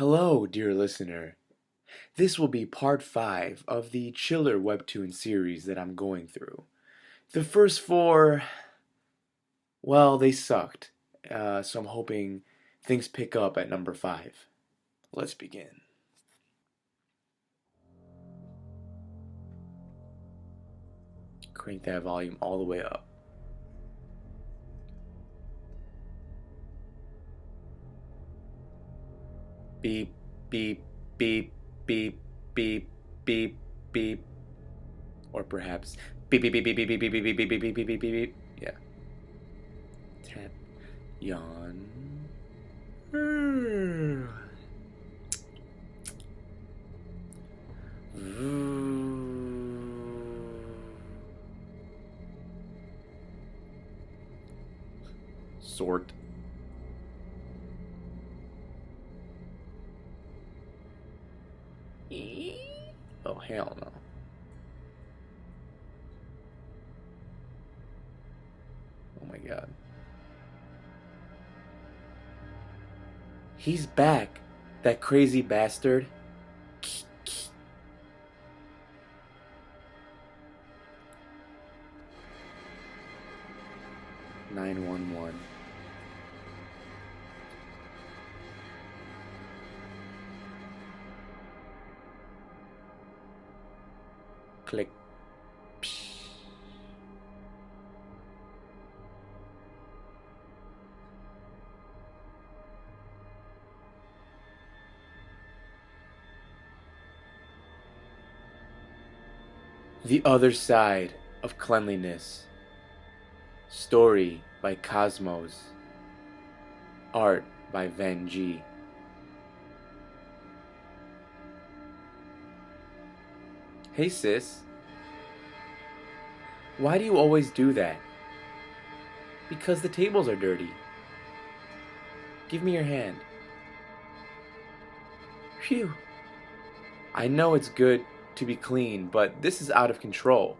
Hello, dear listener. This will be part 5 of the Chiller Webtoon series that I'm going through. The first four, well, they sucked. So I'm hoping things pick up at number 5. Let's begin. Crank that volume all the way up. Beep, beep, beep, beep, beep, beep, beep. Or perhaps beep, beep, beep, beep, beep, beep, beep, beep, beep, beep, beep, beep, beep, beep, beep. Yeah. Tap. Yawn. Sort. Oh, hell no. Oh my god. He's back. That crazy bastard. 911. Click. The Other Side of Cleanliness. Story by Cosmos. Art by Van G. Hey sis. Why do you always do that? Because the tables are dirty. Give me your hand. Phew. I know it's good to be clean, but this is out of control.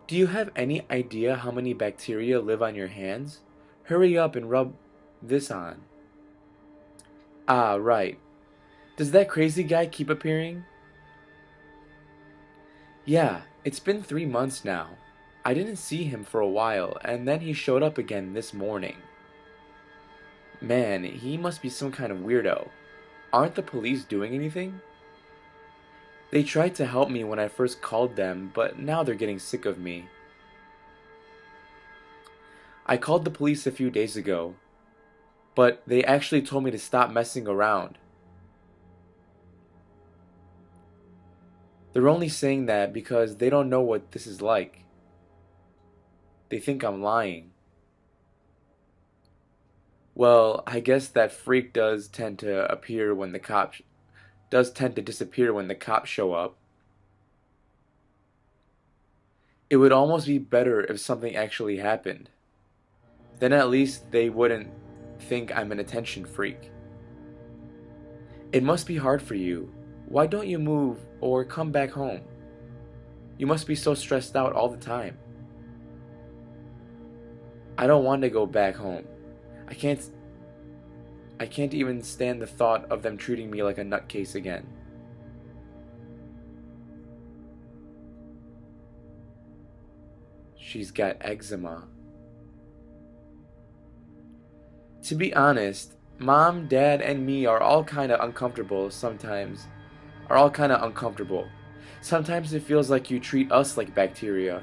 Do you have any idea how many bacteria live on your hands? Hurry up and rub this on. Ah, right. Does that crazy guy keep appearing? Yeah, it's been 3 months now. I didn't see him for a while, and then he showed up again this morning. Man, he must be some kind of weirdo. Aren't the police doing anything? They tried to help me when I first called them, but now they're getting sick of me. I called the police a few days ago, but they actually told me to stop messing around. They're only saying that because they don't know what this is like. They think I'm lying. Well, I guess that freak does tend to disappear when the cops show up. It would almost be better if something actually happened. Then at least they wouldn't think I'm an attention freak. It must be hard for you. Why don't you move or come back home? You must be so stressed out all the time. I don't want to go back home. I can't even stand the thought of them treating me like a nutcase again. She's got eczema. To be honest, Mom, Dad, and me are all kind of uncomfortable sometimes. Sometimes it feels like you treat us like bacteria.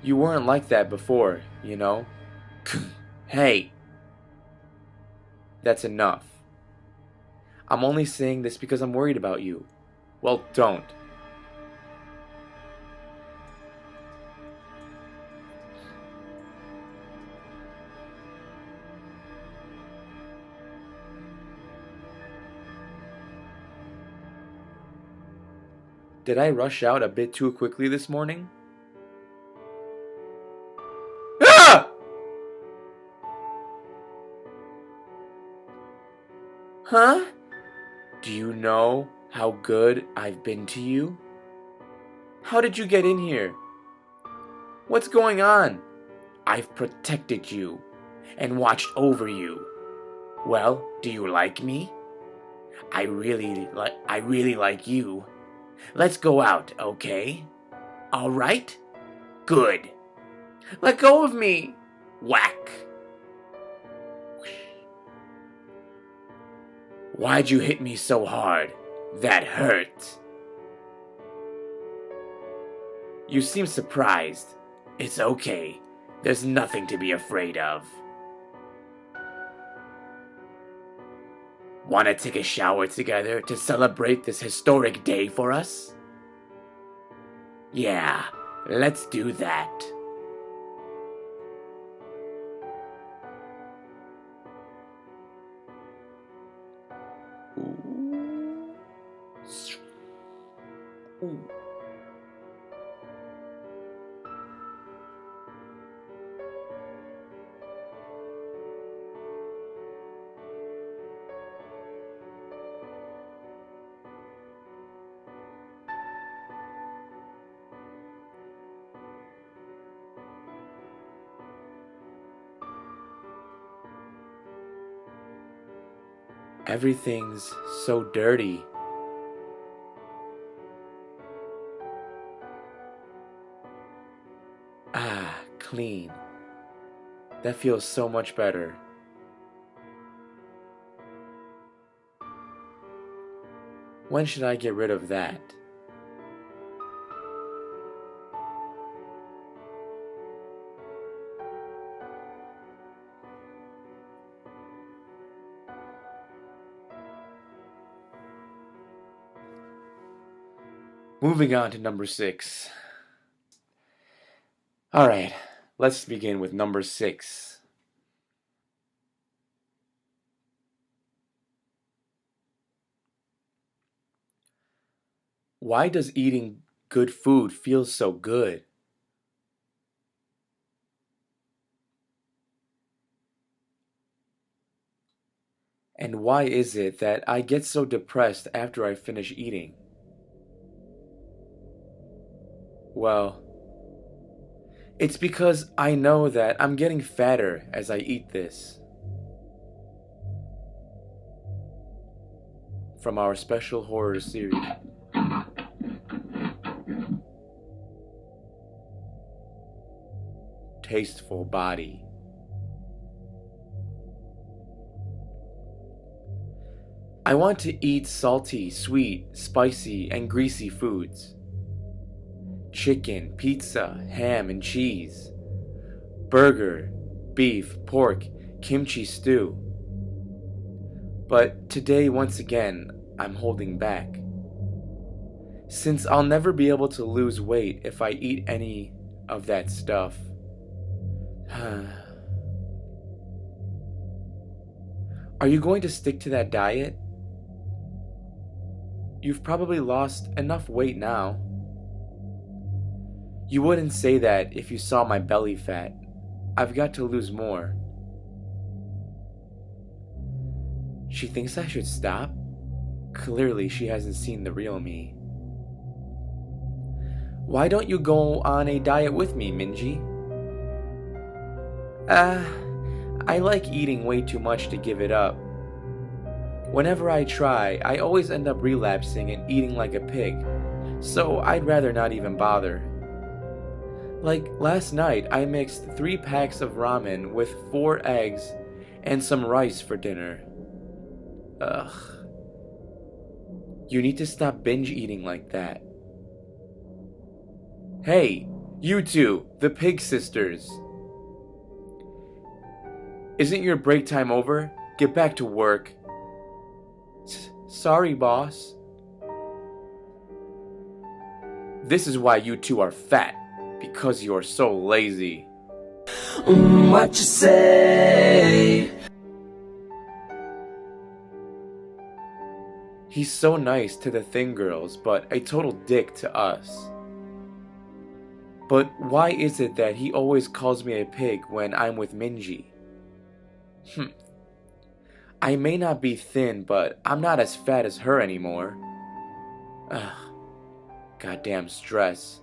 You weren't like that before, you know? Hey! That's enough. I'm only saying this because I'm worried about you. Well, don't. Did I rush out a bit too quickly this morning? Ah! Huh? Do you know how good I've been to you? How did you get in here? What's going on? I've protected you and watched over you. Well, do you like me? I really like you. Let's go out, okay? All right? Good. Let go of me! Whack. Why'd you hit me so hard? That hurt. You seem surprised. It's okay. There's nothing to be afraid of. Wanna take a shower together to celebrate this historic day for us? Yeah, let's do that. Ooh. Everything's so dirty. Ah, clean. That feels so much better. When should I get rid of that? Moving on to number 6. Alright, let's begin with number 6. Why does eating good food feel so good? And why is it that I get so depressed after I finish eating? Well, it's because I know that I'm getting fatter as I eat this. From our special horror series. Tasteful body. I want to eat salty, sweet, spicy, and greasy foods. Chicken, pizza, ham and cheese. Burger, beef, pork, kimchi stew. But today, once again, I'm holding back. Since I'll never be able to lose weight if I eat any of that stuff. Are you going to stick to that diet? You've probably lost enough weight now. You wouldn't say that if you saw my belly fat. I've got to lose more. She thinks I should stop? Clearly she hasn't seen the real me. Why don't you go on a diet with me, Minji? I like eating way too much to give it up. Whenever I try, I always end up relapsing and eating like a pig, so I'd rather not even bother. Like last night, I mixed 3 packs of ramen with 4 eggs and some rice for dinner. Ugh. You need to stop binge eating like that. Hey, you two, the Pig Sisters. Isn't your break time over? Get back to work. Sorry, boss. This is why you two are fat, because you're so lazy. What you say? He's so nice to the thin girls, but a total dick to us. But why is it that he always calls me a pig when I'm with Minji? I may not be thin, but I'm not as fat as her anymore. Ugh. Goddamn stress.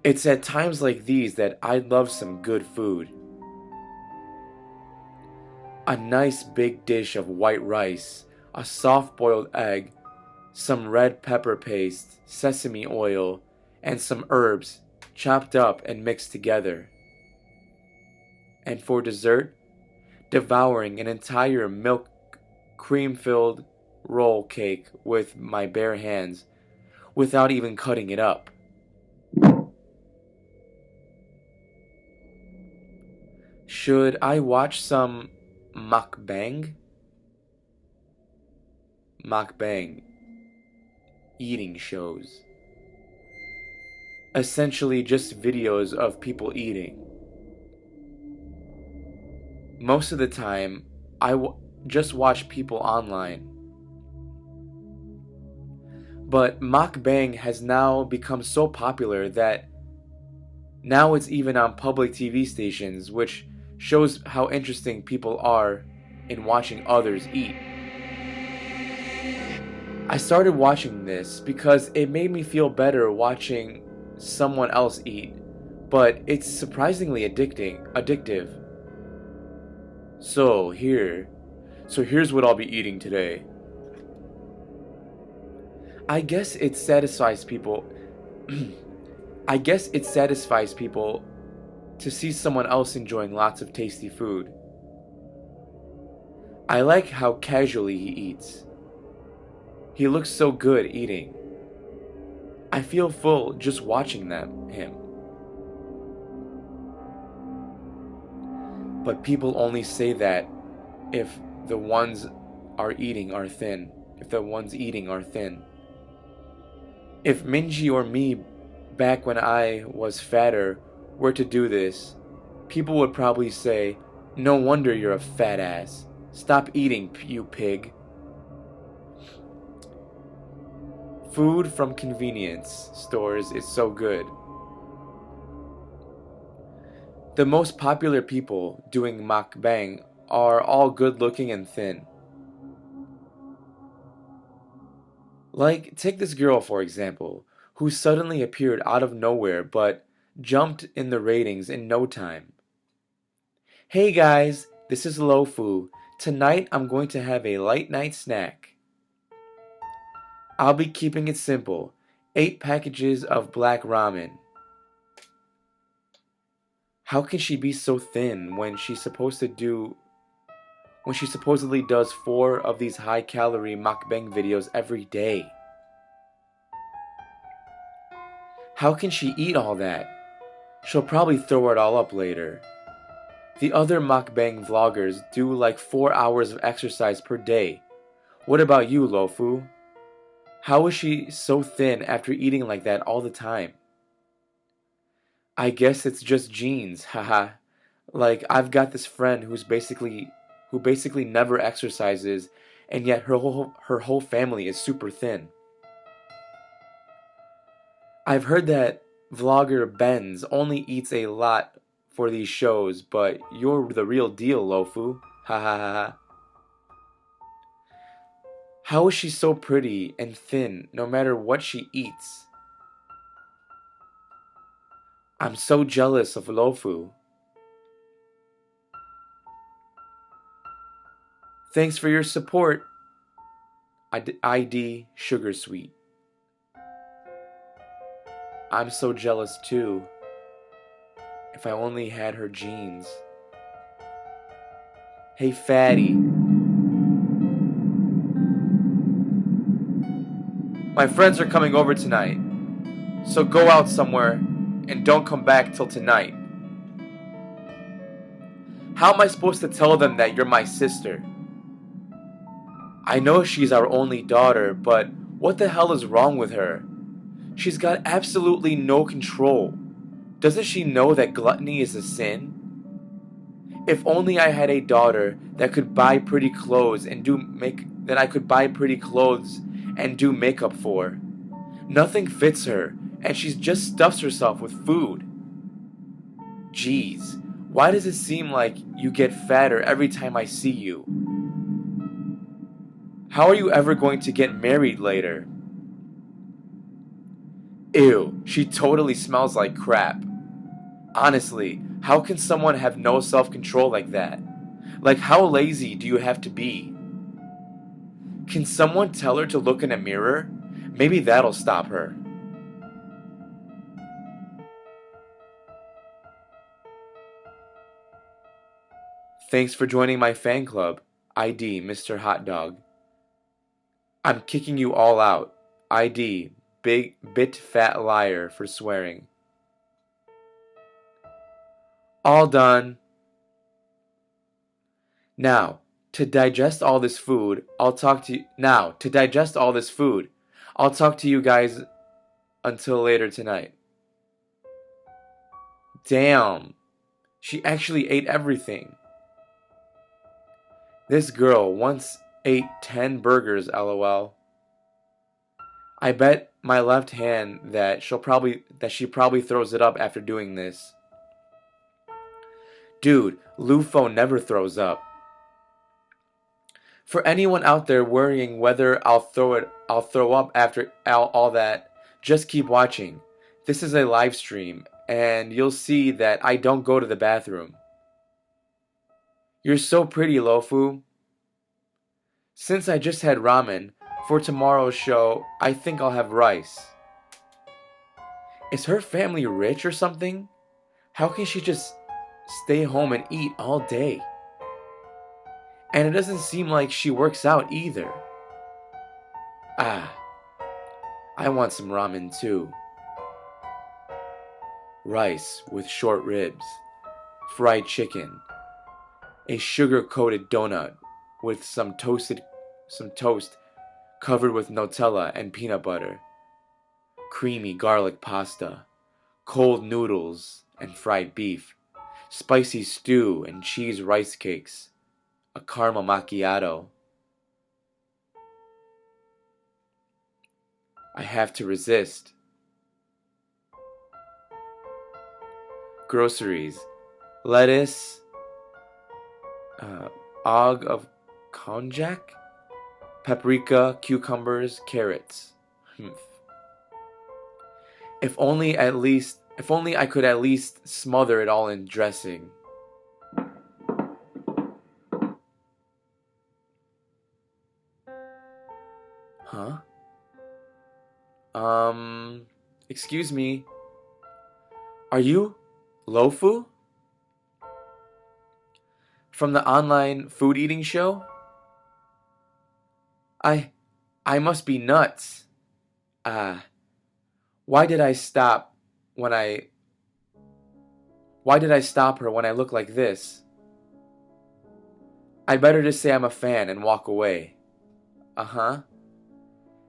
It's at times like these that I love some good food. A nice big dish of white rice, a soft boiled egg, some red pepper paste, sesame oil, and some herbs chopped up and mixed together. And for dessert, devouring an entire milk cream filled roll cake with my bare hands without even cutting it up. Should I watch some mukbang? Mukbang. Eating shows. Essentially just videos of people eating. Most of the time, just watch people online. But mukbang has now become so popular that now it's even on public TV stations, which shows how interesting people are in watching others eat. I started watching this because it made me feel better watching someone else eat, but it's surprisingly addictive. So here's what I'll be eating today. I guess it satisfies people to see someone else enjoying lots of tasty food. I like how casually he eats. He looks so good eating. I feel full just watching him. But people only say that if the ones eating are thin. If Minji or me back when I was fatter were to do this, people would probably say, "No wonder you're a fat ass. Stop eating, you pig." Food from convenience stores is so good. The most popular people doing mukbang are all good looking and thin. Like, take this girl for example, who suddenly appeared out of nowhere but jumped in the ratings in no time. "Hey guys, this is Lofu. Tonight I'm going to have a light night snack. I'll be keeping it simple. 8 packages of black ramen." How can she be so thin when she supposedly does 4 of these high-calorie mukbang videos every day? How can she eat all that? She'll probably throw it all up later. The other mukbang vloggers do like 4 hours of exercise per day. What about you, Lofu? How is she so thin after eating like that all the time? I guess it's just genes, haha. Like, I've got this friend who basically never exercises, and yet her whole family is super thin. I've heard that vlogger Benz only eats a lot for these shows, but you're the real deal, Lofu. Ha ha ha ha. How is she so pretty and thin no matter what she eats? I'm so jealous of Lofu. Thanks for your support. ID Sugar Sweet. I'm so jealous too. If I only had her genes. Hey fatty. My friends are coming over tonight, so go out somewhere and don't come back till tonight. How am I supposed to tell them that you're my sister? I know she's our only daughter, but what the hell is wrong with her? She's got absolutely no control. Doesn't she know that gluttony is a sin? If only I had a daughter that could buy pretty clothes and do makeup for. Nothing fits her, and she just stuffs herself with food. Jeez, why does it seem like you get fatter every time I see you? How are you ever going to get married later? Ew, she totally smells like crap. Honestly, how can someone have no self-control like that? Like, how lazy do you have to be? Can someone tell her to look in a mirror? Maybe that'll stop her. Thanks for joining my fan club. ID, Mr. Hot Dog. I'm kicking you all out. ID, Big Bit Fat Liar for swearing. All done. Now, to digest all this food, I'll talk to you. Now, to digest all this food, I'll talk to you guys until later tonight. Damn, she actually ate everything. This girl once ate 10 burgers, lol. I bet my left hand that she probably throws it up after doing this. Dude, Lufo never throws up. For anyone out there worrying whether I'll throw up after all that, just keep watching. This is a live stream, and you'll see that I don't go to the bathroom. You're so pretty, Lofu. Since I just had ramen, for tomorrow's show, I think I'll have rice. Is her family rich or something? How can she just stay home and eat all day? And it doesn't seem like she works out either. Ah, I want some ramen too. Rice with short ribs, fried chicken, a sugar-coated donut with some toast covered with Nutella and peanut butter, creamy garlic pasta, cold noodles and fried beef, spicy stew and cheese rice cakes, a caramel macchiato. I have to resist. Groceries: lettuce, og of konjac, paprika, cucumbers, carrots. If only I could at least smother it all in dressing. Huh? Excuse me. Are you Lofu? From the online food eating show? I must be nuts. Why did I stop her when I look like this? I'd better just say I'm a fan and walk away. Uh-huh.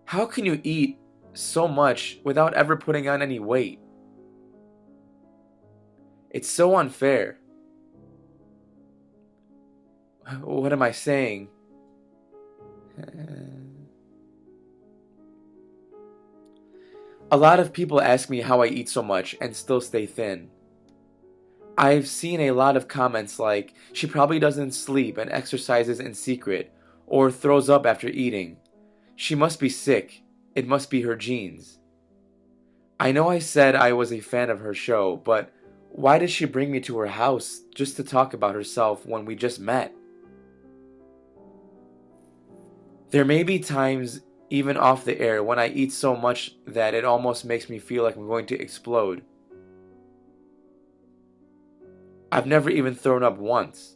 How can you eat so much without ever putting on any weight? It's so unfair. What am I saying? A lot of people ask me how I eat so much and still stay thin. I've seen a lot of comments like, she probably doesn't sleep and exercises in secret, or throws up after eating. She must be sick. It must be her genes. I know I said I was a fan of her show, but why did she bring me to her house just to talk about herself when we just met? There may be times, even off the air, when I eat so much that it almost makes me feel like I'm going to explode. I've never even thrown up once.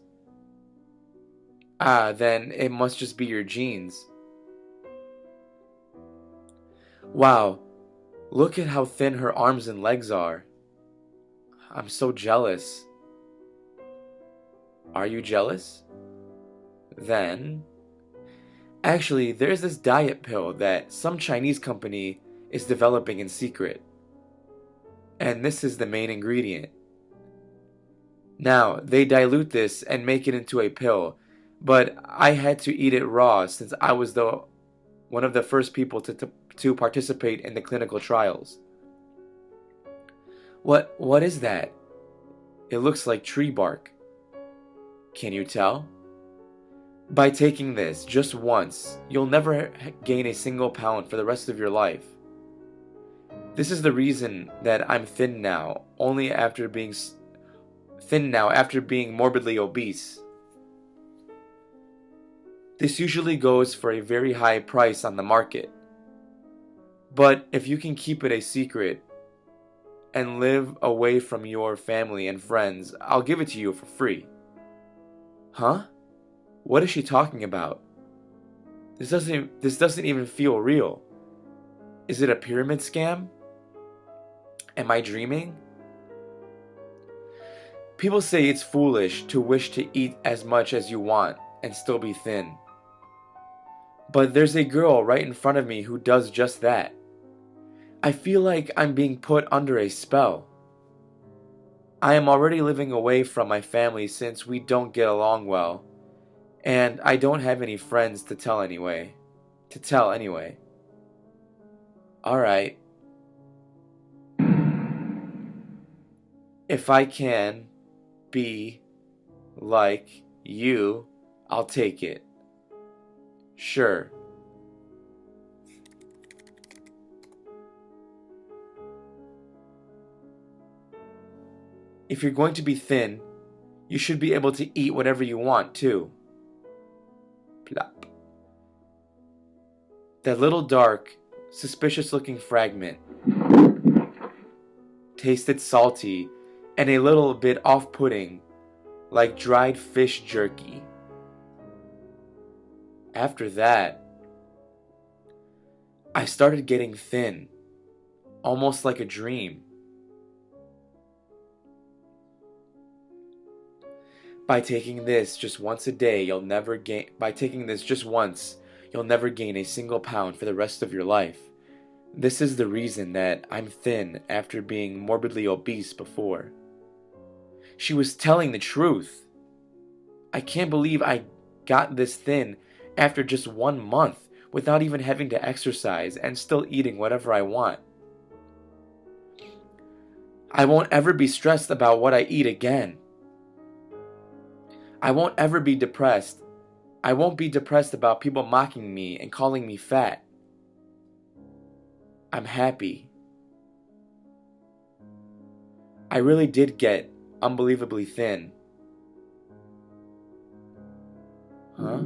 Then it must just be your genes. Wow, look at how thin her arms and legs are. I'm so jealous. Are you jealous? Then, actually, there's this diet pill that some Chinese company is developing in secret. And this is the main ingredient. Now, they dilute this and make it into a pill, but I had to eat it raw since I was one of the first people to participate in the clinical trials. What is that? It looks like tree bark. Can you tell? By taking this just once, you'll never gain a single pound for the rest of your life. This is the reason that I'm thin now, after being morbidly obese. This usually goes for a very high price on the market. But if you can keep it a secret and live away from your family and friends, I'll give it to you for free. Huh? What is she talking about? This doesn't even feel real. Is it a pyramid scam? Am I dreaming? People say it's foolish to wish to eat as much as you want and still be thin. But there's a girl right in front of me who does just that. I feel like I'm being put under a spell. I am already living away from my family since we don't get along well, and I don't have any friends to tell anyway. Alright. If I can be like you, I'll take it. Sure. If you're going to be thin, you should be able to eat whatever you want, too. Plop. That little dark, suspicious-looking fragment tasted salty and a little bit off-putting, like dried fish jerky. After that, I started getting thin, almost like a dream. By taking this just once a day, you'll never gain a single pound for the rest of your life. This is the reason that I'm thin after being morbidly obese before. She was telling the truth. I can't believe I got this thin after just 1 month without even having to exercise and still eating whatever I want. I won't ever be stressed about what I eat again. I won't ever be depressed. I won't be depressed about people mocking me and calling me fat. I'm happy. I really did get unbelievably thin. Huh?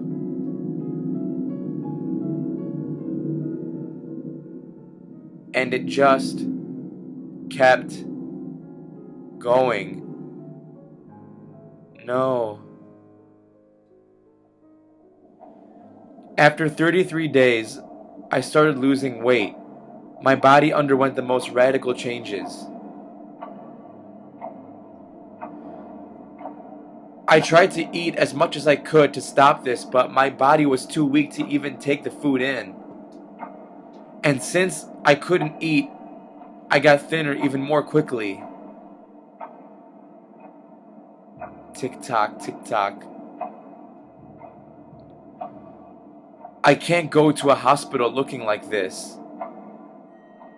And it just kept going. No. After 33 days, I started losing weight. My body underwent the most radical changes. I tried to eat as much as I could to stop this, but my body was too weak to even take the food in. And since I couldn't eat, I got thinner even more quickly. Tick tock, tick tock. I can't go to a hospital looking like this.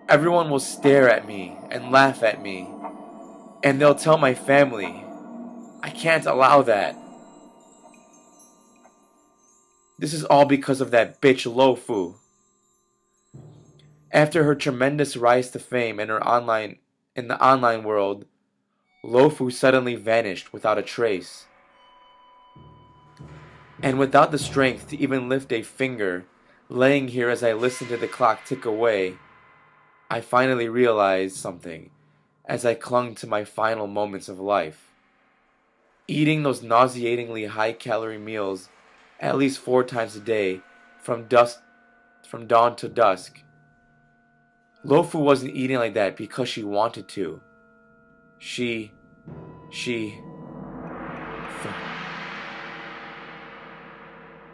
Everyone will stare at me and laugh at me, and they'll tell my family. I can't allow that. This is all because of that bitch Lofu. After her tremendous rise to fame in the online world, Lofu suddenly vanished without a trace. And without the strength to even lift a finger, laying here as I listened to the clock tick away, I finally realized something as I clung to my final moments of life. Eating those nauseatingly high-calorie meals at least 4 times a day from dawn to dusk. Lofu wasn't eating like that because she wanted to. She...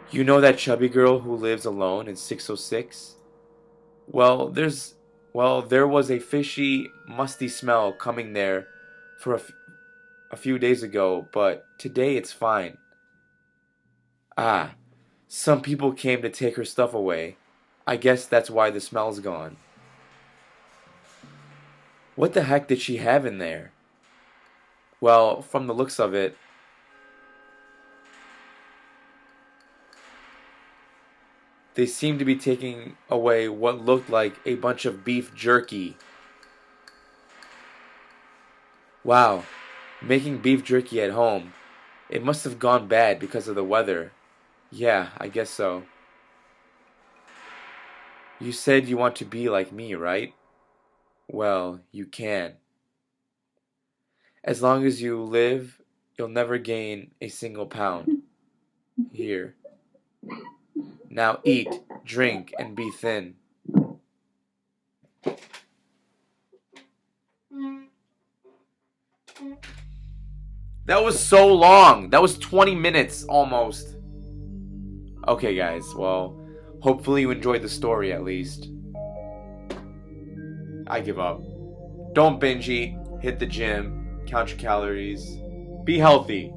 You know that chubby girl who lives alone in 606? Well, there was a fishy, musty smell coming there for a few days ago, but today it's fine. Ah, some people came to take her stuff away. I guess that's why the smell's gone. What the heck did she have in there? Well, from the looks of it, they seemed to be taking away what looked like a bunch of beef jerky. Wow, making beef jerky at home. It must have gone bad because of the weather. Yeah, I guess so. You said you want to be like me, right? Well, you can. As long as you live, you'll never gain a single pound. Here. Now eat, drink, and be thin. That was so long. That was 20 minutes almost. Okay, guys, well, hopefully you enjoyed the story at least. I give up. Don't binge eat, hit the gym, count your calories, be healthy.